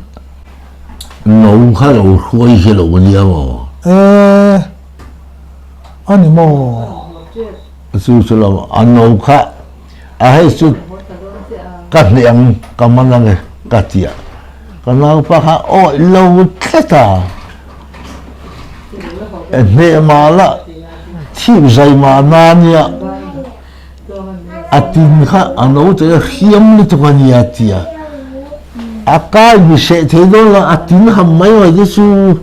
B: nấu khá là khôi cái lẩu gì mà
A: anh ấy mò
B: su là ăn nấu khá hay su cắt liang cầm ăn cái cắt tiệt cái nào phải ha ôi lâu thế ta nè mà là thiệp dây mà nan ya tin khá anh nói tới hiếm đi tụi anh ya tiệt cái gì sẽ thế đó là tin hầm mấy người chứ su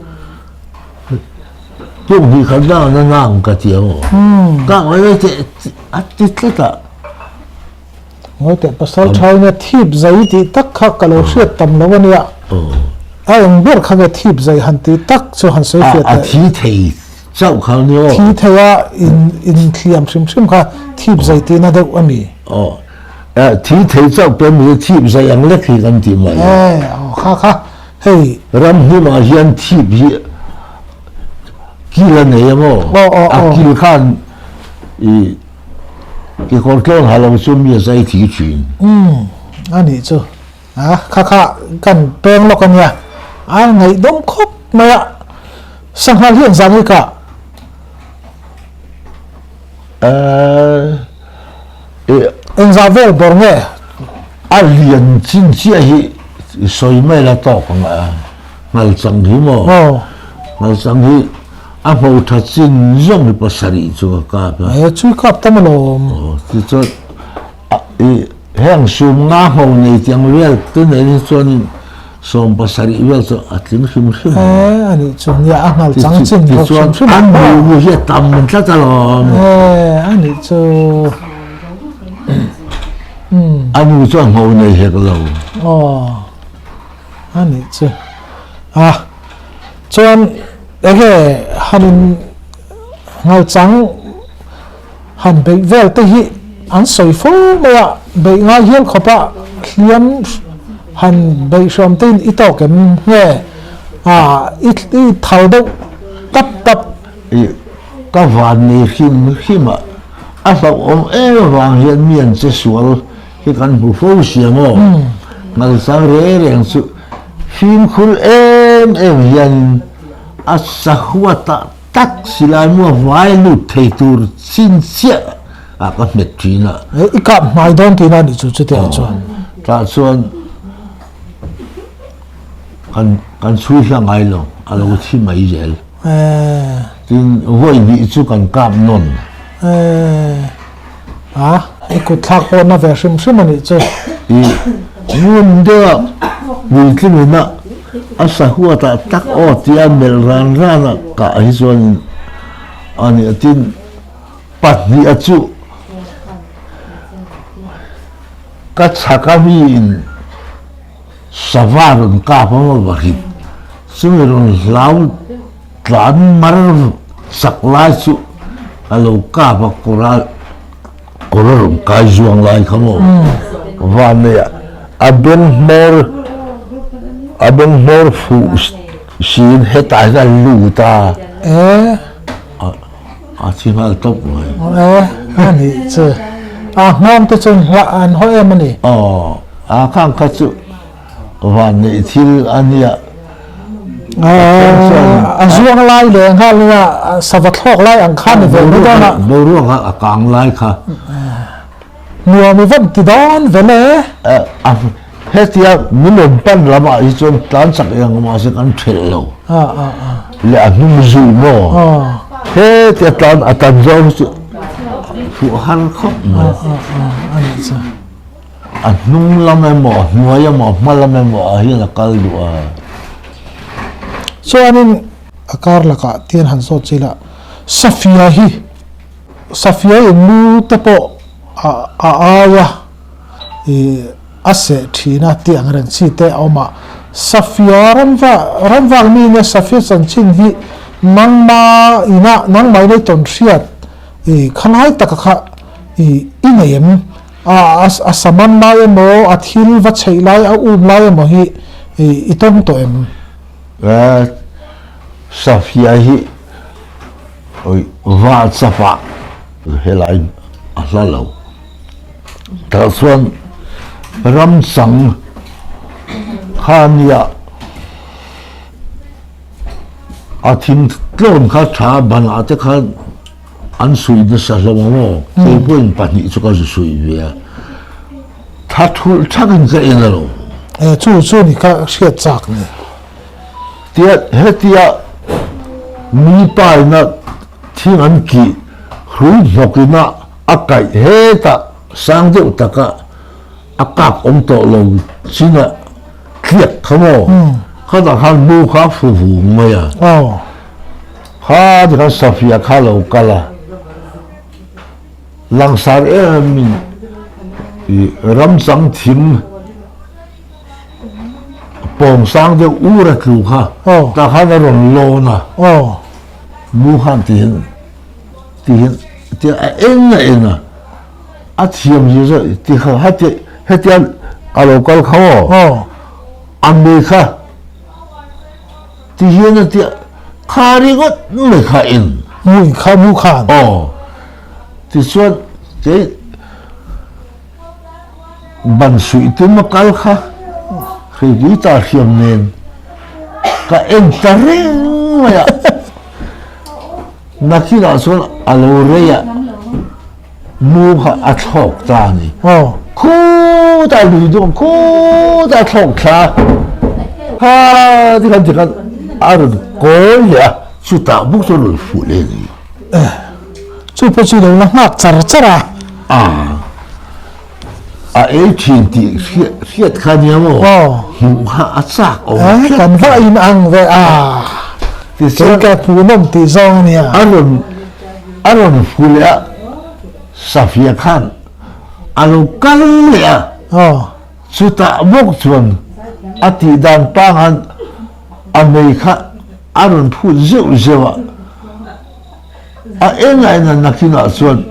B: dùng thì khán giả nó ngang cái tiệt các người thì tin thế ta
A: ngồi tại pasal thay này thiệp giấy thì tất cả các lô sét tầm lâu vậy anh biết các cái thiệp giấy hắn thì tất cho hắn sẽ phiệt
B: thi thầy cháuเขาเนี่ย
A: thi thầy in thiam sim cả thiệp giấy thì nó được anh
B: thi thầy cháu bên mình thiệp giấy anh lấy cái gì mà
A: khá hey
B: ram hi mà hiện thiệp gì kia là này mà kia khan cái con trâu hà long xuân bây giờ thị trường
A: anh ấy chứ khá cần bèn lọc anh nha ngày đông khóc mà sang hai hiện ra như cả anh ra về bỏ nghe
B: liền chính chia hi soi mai là to con ngal sang hi mà ngal sang hi mau thật chính giống như bác sĩ cho cả
A: chui cặp tâm lồm
B: thì cho hàng sum ngã hồng này tiếng việt tôi nói cho som pasari wel so atling him him
A: ani chu nia angal chang chin
B: ti
A: ro
B: chuan
A: hrim
B: an mu hi tam man tla talom
A: ani chu
B: anu chuan ho nei hek lo
A: ani chu chuan ege hanin ngau chang han be vel te hi an soi fu maya be nga hian khopa hliam han be shom tin I to kem nge I thal do tap
B: ka van ni him a sa om wang hian mian che sual hi kan bu fo siamo ngal sang re reng su phim khul hian a sa huata tak silai mo vai lu thei tur sin sia a ka met trina
A: I kap mai don ti na ni chu chu te chuan
B: ta chuan kan chui hla ngai lo a lo thi mai zel tin voi ni chu kan kap non
A: I could talk on a version simony chu
B: ngun de wi tli na asa huata tak o tia mel ran ka hi chuan ani tin pat ni achu ka chaka mi in savarun ka pa mo bari sumirun lau tlan mar saklai chu alo ka pa koral kororun kai zuang lai khamo van ne abeng mor fu sin hetai ra lu ta a chingal top mai
A: ani chu ngom te chung la an hoi amani
B: khang kha chu van ne thil ania
A: zuang lai le nga la savat thok lai ang khan ve ru na
B: boru ha kang lai kha
A: nuo mi van ti don vele
B: hetia minum pan lama I chon tan sak yang ma se kan thel lo le anum zu mo hetia tan atan zo fu han khop
A: ani chu
B: anum lama mo nuaya mo malama mo hi la kal du
A: so anin akar laka tian han so chila Safia mu tapo aya ase thina tiang ren chi te oma Safia ranwa mi ne Safia chan chin hi nangma ina nangmai le ton riat khanai takakha inayem asaman mai mo athil va cheilai a umlai mo hi itom to em
B: Safia hi oi va safa helai ahlalo ta chuan ram sang khania athim tlon kha tha ban ate kha an sui de sa lo mo te point pa ni chu ka sui ve tha thul thagan ka enalo
A: chu ni ka hriat chak ni
B: hetia mi pa na thing an ki hu hokina akai heta sang de taka akap om to lo china kliak khamo khada han bu kha fu maya ha de Safia kha lo kala langsar min ram sang thim pom sang de ura klu kha ta kha na ron lo na bu han tin ti ena a thiam ji zo ti kha hetian alo kal khaw ame kha ti hian ti khari got me kha in
A: mui kha mu khan
B: ti chuan te ban sui tu ma kal kha khri ta hiam nen ka en tareng ya nakila chuan alo reya mu kha a thok ta ni khu ta lui do khu ta thok kha ha ti kan ar ko ya chu ta bu so lu fu le ni
A: chu po chu lo na ngak char chara
B: 18 ti khiat khania mo mu ha achak o
A: kan va in ang ve
B: ti
A: ke ka punom ti zong nia
B: aron fulia Safia Khan alo kal le chuta bok chuan ati dan pangan America aron phu zeu zewa a engai na nakina chuan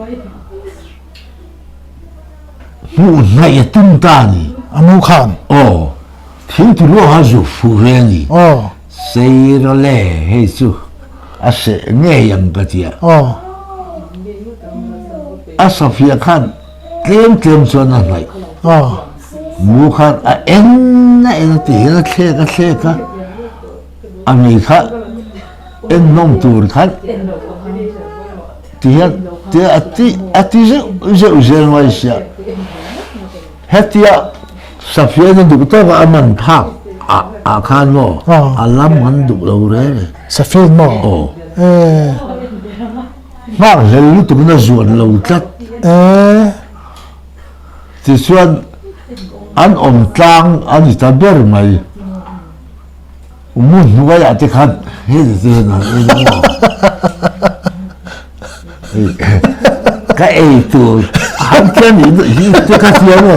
B: mu ngai tum ta ni
A: Amu Khan
B: thing tu lo ha zu fu re ni sei ro le he chu a se nge yang ka tia a Safia Khan tlem chuan a ngai mu Khan a en na ti na khle ka America en nom tur khan tia ati ze mai sia hetia Safia ni du to ga man phak a khan mo alam man du lo re
A: Safia mo
B: ma le lu tu na zuan lo tat ti suan an om tlang an ta ber mai mun nu ga ya te khan he de na ka ei tu han kan ni te ka tia mo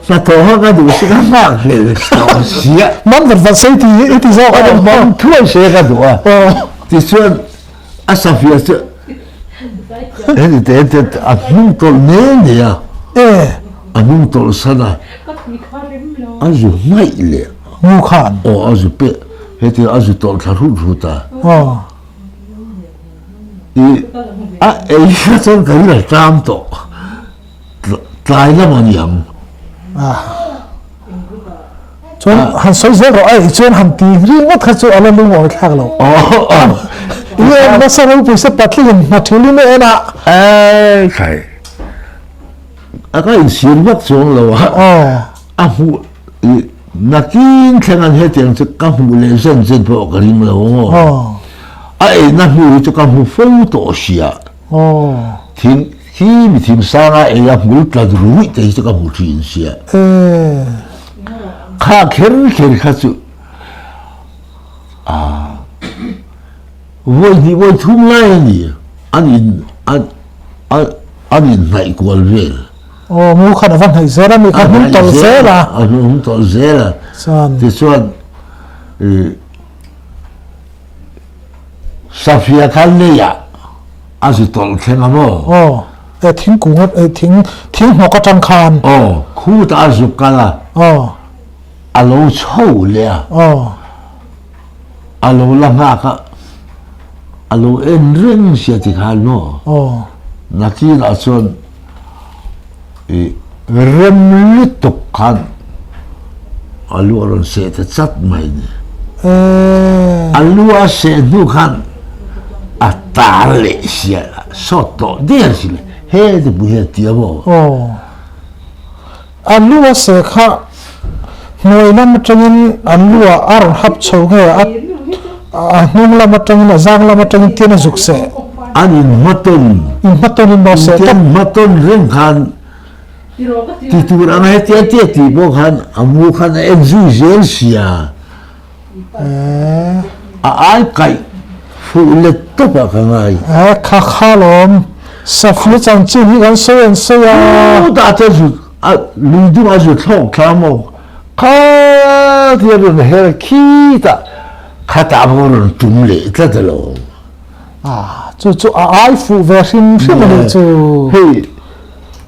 B: sa to ha ga du si ka ma le sia
A: man va sai ti zo
B: man tu se ga du ti suan a Safia se te a nun to ne ya a nun to sana a zu mai le
A: Mu Khan
B: a zu pe he te a zu to tharu ta a ei sa ka ni tam to tlai la man yang
A: chuan han soi ze ro ai chuan han ti ri ngot kha chu ala lu mo thak lo ye ma sa ro pu se patlin ma thuli me na
B: khai a ka in sir bak chong lo a hu nakin thengan he tiang chu ka hu le zen po ka ring lo a e na hu chu ka hu fo to sia thing hi mi thim sanga e ya hu tla ru te chu ka hu thin sia kha kher kha chu voi thum lai ni anin nai kwal vel
A: Mu Khan van hai zera mi kan hum tol zera
B: hum tol zera ti chuan Safia Khan le ya a zu tol thenga mo
A: thing ku ngot thing ho ka tan khan
B: khu ta zu kala alo chou le alo la nga ka alo en ring sia ti khan no nakin a chuan rem lutuk khan alu aron se ta chat mai ni alu a se nu khan a tar le sia soto der sile he de bu he ti abo
A: alu a se kha noi nam tangin alu a ar hap chho nge a hnung lam tangin a zang lam tangin tian zuk se
B: anin maton
A: in bo se
B: maton ring khan ti tu ang he ti bo khan amu khan en zu zel sia ai kai fu le to pa ka ngai
A: kha lom Safia chang chi ni gan so ya
B: da te zu lu du a zu thok kha mo kha ti ron her ki ta kha ta bo ron tum le ta de lo
A: chu ai fu version le chu
B: hey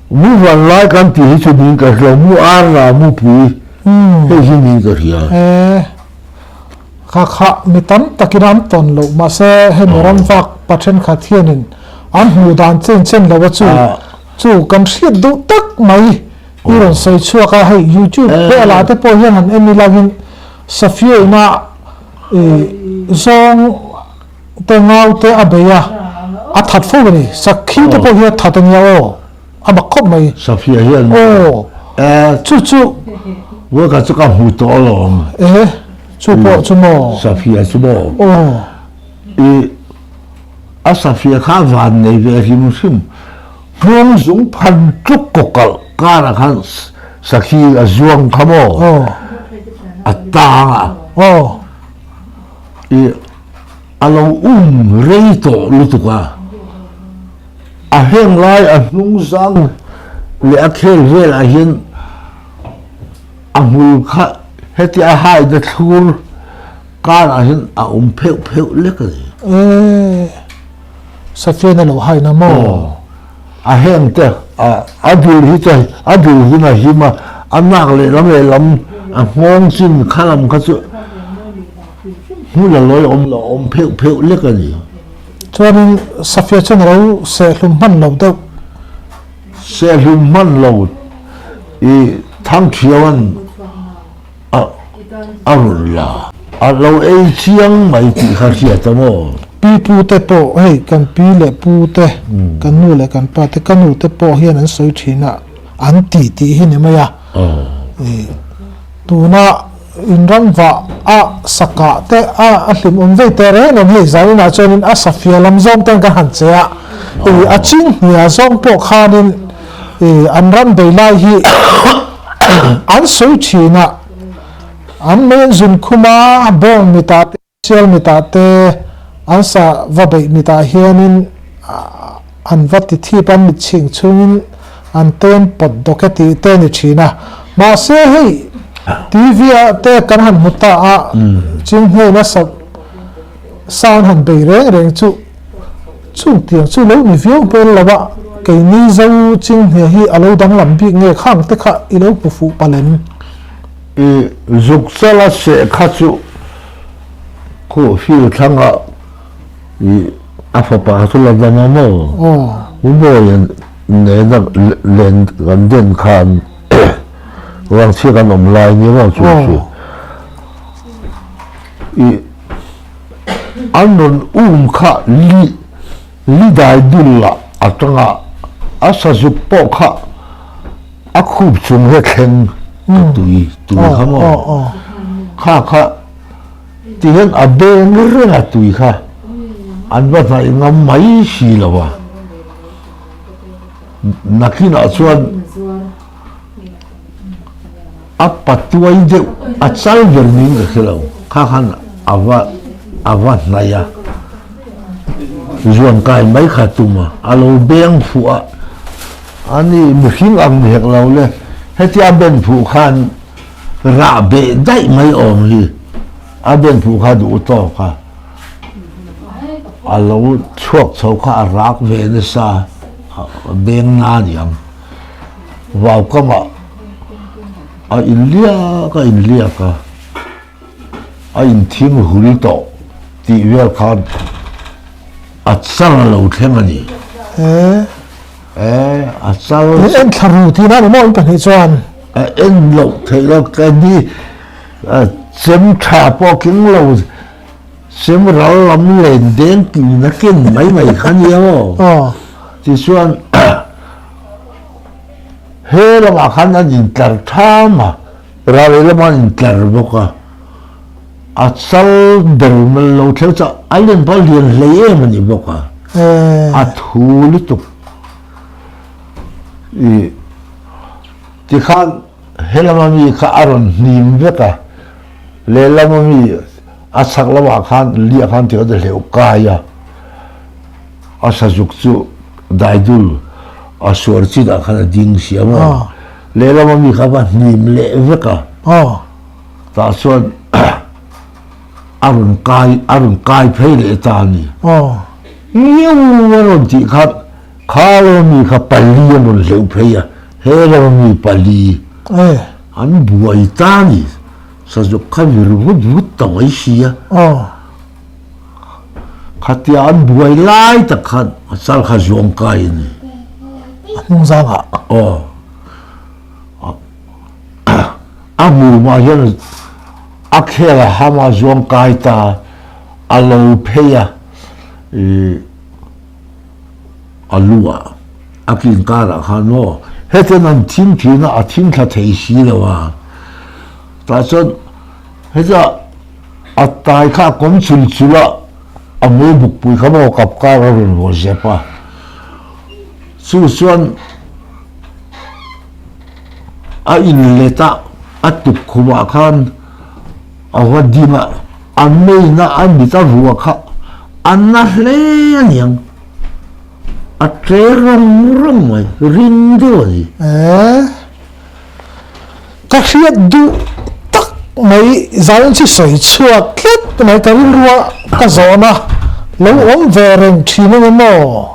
B: mu van lai kan ti chu din ka lo mu ar la mu pu he hi ni ka ria
A: kha mi tam takiram ton lo ma se he moram fak pathen kha thianin an hu dan chen lo chu kan hriat du tak mai iron sei chua ka hei YouTube pe la te po hian an emi lagin Safia ina zong te ngau te abeya a that fo ni sakhi te po hian thatan ya ama khop mai
B: Safia hian
A: chu
B: wo ka chu ka hu to lo
A: chu mo
B: Safia chu mo a Safia kha van nei ve hi muslim Hương dũng phan trúc cục cỡ cả là khăn sa khi ở zuông khám ô tàng à lâu rây tổ lưu tục hẹn lại nung răng lẽ khel về là hiện mùi khá hết thì hai đợt thua cả là hiện phèo lếch
A: rồi sa phía này lâu hai năm mò
B: hẹn thế điều gì thế điều gì này mà nạc lắm ngon xin khá làm khá sự mu là lối phèo lếch gì
A: cho nên sa phía chân lâu sẽ lùm hăn lâu đâu
B: sẽ lùm hăn lâu tháng chiều rồi là lâu ấy chiang mày thì khác gì tao mò
A: pi pu te po hey kan pi le pu te kan nu le kan pa te kan nu te po hian an soi thina an ti hi ne maya tu na in ram wa saka te hlim ve te re no hei zai na chonin safia lam zom ten kan han chea chin nia zom po khanin an ram dei lai hi an soi thina an men zun khuma bong mita te sial mita te an sa vabai mita hianin an vati thi pan mit ching chungin an ten pot doketi te ni thina ma se hei tv te kan han muta ching he na sa sound han bei reng chu tiang chu lo ni viau pel lawa ke ni zo ching he hi alo dang lam bi nge khang te kha ilo pu fu palen
B: dục sala sẽ khát chịu cô phiêu thăng ạ phá số là đàn mò cũng rồi để nó lên gần đến khan vàng chia cái nồng lai như vậy chú anh nói khá li đại đun là trong sa dục bỏ khá khúc chung hết khen tùy khá mò khá thì hiện bên rất là tùy khá anh bắt phải ngắm máy xì là ba nãy khi nào xuân bắt tuổi được sai về mình cái nào khá khăn avat này à xuân cái máy khá tùm mà alo beng phụ anh ấy một khi ăn được lâu lên hết thì bên phụ khan ra bể đại mấy ôm đi bên phụ khan đủ to cả lâu chuộc sâu khan rác về nó xa bên na nhàng vào cái mà in lia cả in thiên huri to thì về khan sang lâu thêm anh sao
A: em thằng thì nó mong cần hay choan
B: em lâu thấy nó cái đi xem trà po kính lâu xem rõ lắm lên đến thì nó kinh mấy khăn nhiều thì xuân hết là mà khăn nó nhìn tờ tham mà ra đây là mà nhìn tờ bốc sao đời mình lâu theo cho anh lên bao liền lấy em mình bốc thu liên tục thì khan helamami kha aron nim veka lelamami asak lawa khan lia khan ti ode leu kaya asazuk chu daidul asorchi da khan ding siama lelamami kha ba nim le veka ta son arun kai phei le ta ni nhiều người ti khat khalo mi kha pali mon leu phei helo mi pali an buai ta ni sa jo khavir vut tawai sia khatia an buai lai ta khan sal kha zong kai ni
A: nung zanga
B: amu ma yan akhela hama zong kai ta alo pheya alua akin kara khano hete nan tim thina athim tha thei si lawa ta chon heja atai kha kom chul chula amu buk pui khamo kap ka ron wo jepa su xuân in leta tuk khuma khan awa dinga an nei na an bita ruwa kha an na hle niang a tre rong mai rin de ni
A: ka khiat du tak mai zalin chi soi chua klet mai ta ruwa ka zona lo om vereng thina mo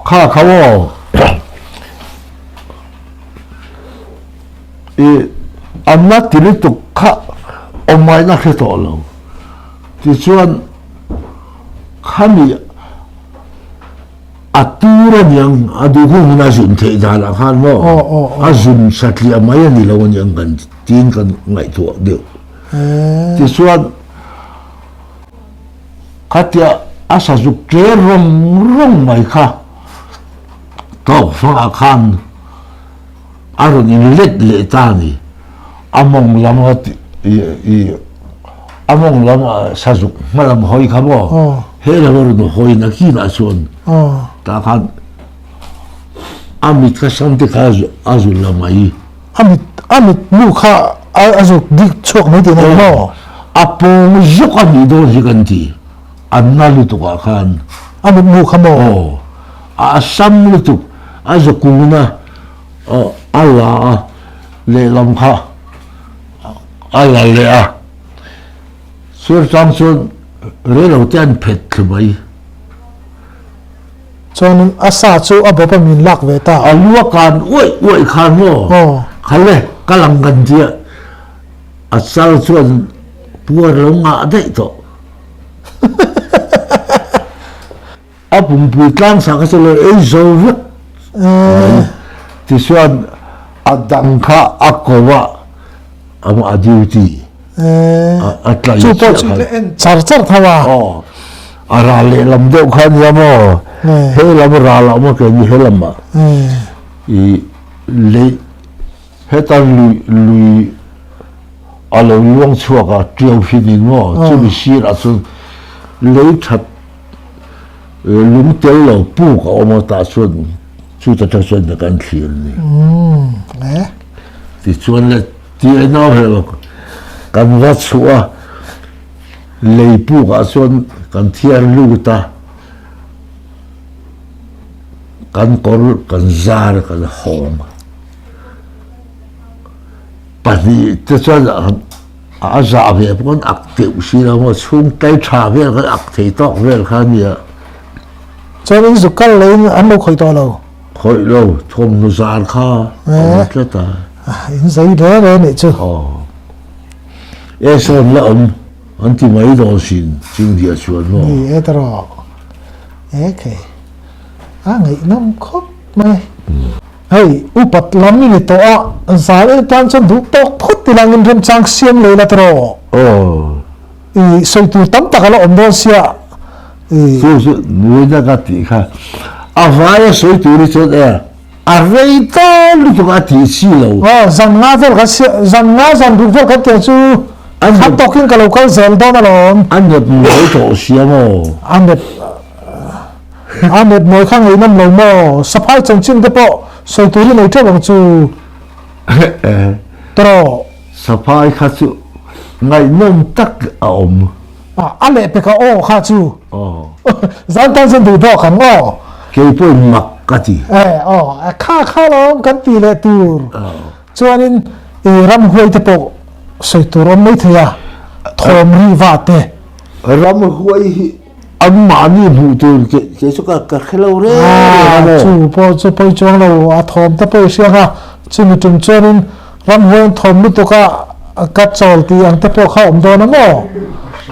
B: kha khawo an na tili tuk kha omai na khe to lo ti chuan khami atura niang adu hu na jun the da la khan mo a jun satli amai ni lo niang kan tin kan ngai tu de ti chuan khatia asa juk tre rong mai kha to fa khan aron in let le ta ni among lama among lama sajuk malam hoi khamo he la no hoi na ki na son ta khan amit ka samte ka azul lama yi
A: amit mu kha azuk dik chok mai de no
B: apong joka ni do jiganti annalu to ka khan
A: amit mu khamo
B: asam lu tu azukuna Allah le lam kha Allah le a sur sang sun re lo tian phet thmai
A: chon asa chu abapa min lak ve ta
B: alua kan oi khan mo khale kalang kan dia asal chuan puar lo nga dei to apum pui tlang sa ka selo ei zo ti chuan adang kha akowa am adiuti atlai
A: chu po char thawa ara le
B: lam deuh khan ya mo he lam ra la mo ke ni he lam ma i le he tan lui alo luang chua ka triau hinin mo chu mi sir a chu le that lung tel lo pu ka o mo ta chuan chu ta chuan na kan thlir ni ti chuan le ti no he kan wa chua lei pu ka chuan kan thiar lu ta kan kor kan zar kan hom pani te chuan a za ve pon akte usira mo chung tai tha ve kan akte tok vel khan ya
A: chon zu kal lein an lo khoi to lo
B: khoi lo thom nu zar kha ta
A: in zai de ne chu
B: e son la an ti mai do sin ching dia chuan mo
A: ni e tro okay ngai nam khop mai hey upat lam ni to a zare tan chan du tok phut ti lang in rem chang siam le la tro i soi tu tam ta kala om do sia
B: so nu da ka ti kha a vai soi tu ri chot e a rei to lu to ka ti si lo
A: zan nga vel ka zan nga zan du vel ka te chu an hat tokin ka local zel do na lom
B: an net mo to sia mo
A: an net moi khang ei nam lo mo saphai chang chin de po soi tu ri nei the bang chu tro
B: saphai kha chu ngai nom tak a om
A: ale pe ka o kha chu zan tan sen du do khan o
B: ke po mak ka ti
A: kha lom kan ti le tur chuanin ram hoi te po soi tu rom mai thaya thom ri wa te
B: ram hoi an ma ni bu tu ke chu ka khelo re
A: chu po chong lo a thom ta po sia ha chu mi tum chuanin ram hoi thom lu to ka chol ti ang te po kha om do na mo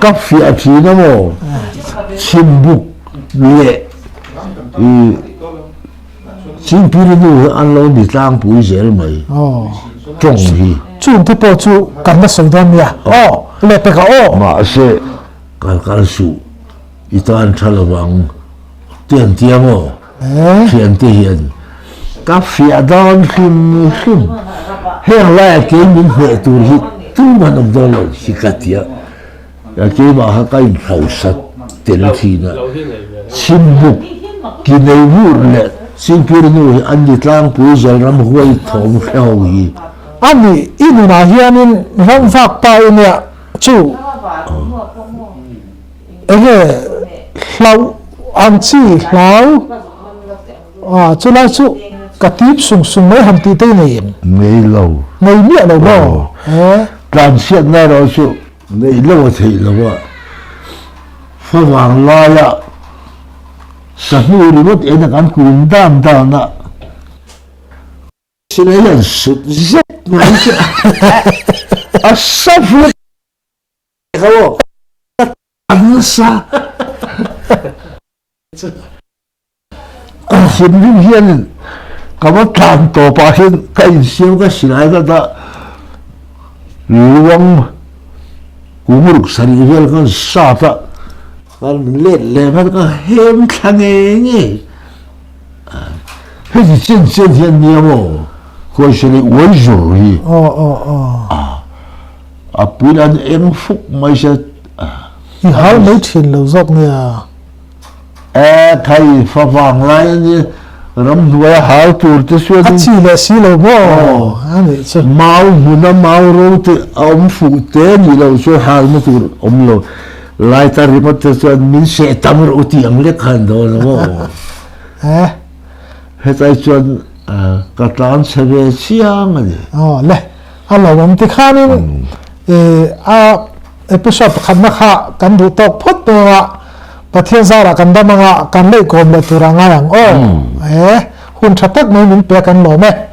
B: ka fi a thi na mo chim bu le chim pi nu an lo ni tlang pui zel mai chong hi
A: chu te po chu kan na soi don ya le pe ka
B: ma se kal su itan thalawang tian tiamo tian ti hian ka fi a don khim he la ke min he tu hi tu man om do lo hi ka tia ya ke ma ha ka in khau sat tel thi na chim bu ki nei wur le xin kêu nu anh đi lang pui giờ làm huay thòng theo gì
A: anh đi inu na hiền in rong phạc pa in ya chu lâu anh chi lâu chú lại chú cả tiếp sung sung mấy hầm tí tây này
B: mấy lâu
A: mấy miệng đâu đó
B: tràn xiết này rồi chú mấy lâu thì là phô vàng lai ạ sắp nuôi đi mất em là ăn cuốn đam đam nè xin lấy lần sụt rất ngay chứ sắp phút không ăn sa xin vinh hiền cái mà làm tổ bà hiền cái siêu cái xin ai đó luang umuruk sari hiền cái sa ta cái mình lên mà cái hem thằng nghe cái gì chân hiền nhiều mà coi xin lấy uống rồi bữa nay em phúc mấy giờ
A: thì háo mấy chuyện lâu dọc nè
B: thầy phá vàng lại như rắm đuôi háo tụt tới xuyên
A: chỉ là xí lâu bò
B: máu muốn máu rồi thì ông phụ tế như lâu xuyên háo mà tụt ông lâu lại ta riêng mà xuyên mình sẽ tâm rồi thì ông lấy khăn đó là bò hết tại xuyên cái trán sẽ về xiang này
A: lệ anh lâu ông thì khá nên episode khăn mắc hạ cần đủ tóc phốt nữa và thiên gia là cần đâm ngạ cần lấy cồn để tu ra ngay hàng hun chặt tắc mấy mình bẻ cần lỗ mẹ